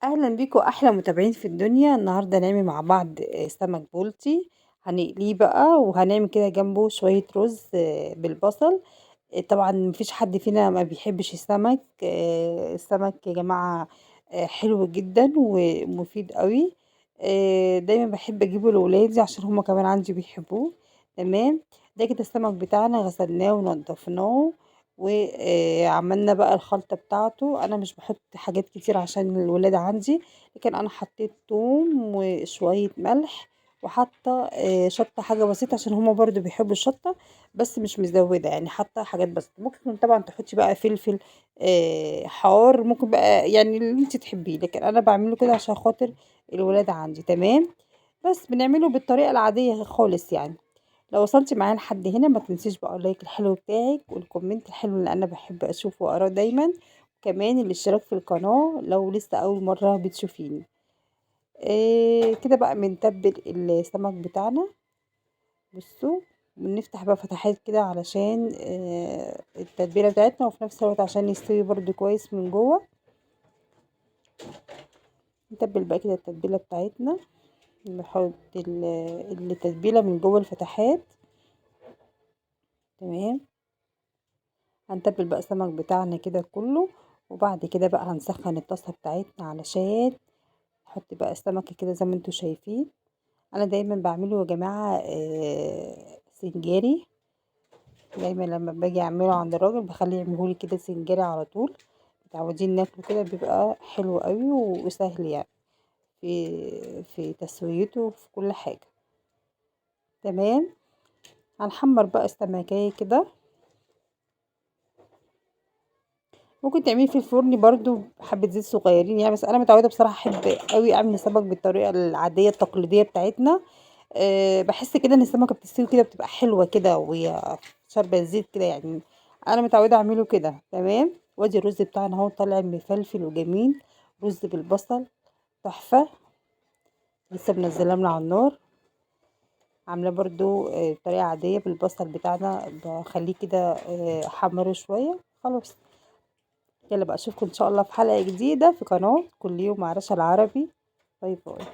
اهلا بيكم احلى متابعين في الدنيا. النهارده هنعمل مع بعض سمك بولتي. هنقليه بقى وهنعمل كده جنبه شويه رز بالبصل. طبعا مفيش حد فينا ما بيحبش السمك. السمك يا جماعه حلو جدا ومفيد قوي. دايما بحب اجيبه لاولادي عشان هما كمان عندي بيحبوه. تمام. ده كده السمك بتاعنا غسلناه ونضفناه وعملنا بقى الخلطة بتاعته. انا مش بحط حاجات كتير عشان الولاد عندي، لكن انا حطيت توم وشوية ملح وحاطة شطة حاجة بسيطة عشان هما برضو بيحبوا الشطة، بس مش مزودة يعني، حاطة حاجات بسيطة. ممكن طبعا تحطي بقى فلفل حار، ممكن بقى يعني اللي انت تحبيه، لكن انا بعمله كده عشان خاطر الولاد عندي. تمام. بس بنعمله بالطريقة العادية خالص يعني. لو وصلتي معايا لحد هنا ما تنسيش بقى اللايك الحلو بتاعك والكومنت الحلو اللي انا بحب اشوفه واقراه دايما، كمان الاشتراك في القناة لو لسه اول مرة بتشوفيني. كده بقى بنتبل السمك بتاعنا. بصوا، بنفتح بقى فتحات كده علشان التتبيلة بتاعتنا، وفي نفس الوقت عشان يستوي برضو كويس من جوه. نتبل بقى كده التتبيلة بتاعتنا، نحط التتبيلة من جوه الفتحات. تمام. هنتبل بقى السمك بتاعنا كده كله، وبعد كده بقى هنسخن الطاسة بتاعتنا علشان نحط بقى السمكة كده زي ما انتوا شايفين. انا دايما بعمله يا جماعة سنجاري. دايما لما باجي اعمله عند الراجل بخليه يعملهولي كده سنجاري على طول. متعودين ناكله كده، بيبقى حلو قوي وسهل يعني في تسويته وفي كل حاجة. تمام. هنحمر بقى السمكية كده. ممكن تعمليه في الفرن برضو حبة زيت صغيرين يعني، بس انا متعودة بصراحة احب قوي اعمل السمك بالطريقة العادية التقليدية بتاعتنا. باحس كده ان السمكة بتستوي كده بتبقى حلوة كده وهي شاربة الزيت كده يعني. انا متعودة اعمله كده. تمام. وادي الرز بتاعنا اهو طالع مفلفل وجميل، رز بالبصل تحفة. لسه منزلاه من على النار، عاملاه برضو بطريقة عادية بالبصل بتاعنا، بخليه كده احمره شوية. خلاص. يلا بقى اشوفكم ان شاء الله في حلقة جديدة في قناة كل يوم مع رشا العربي. باي باي.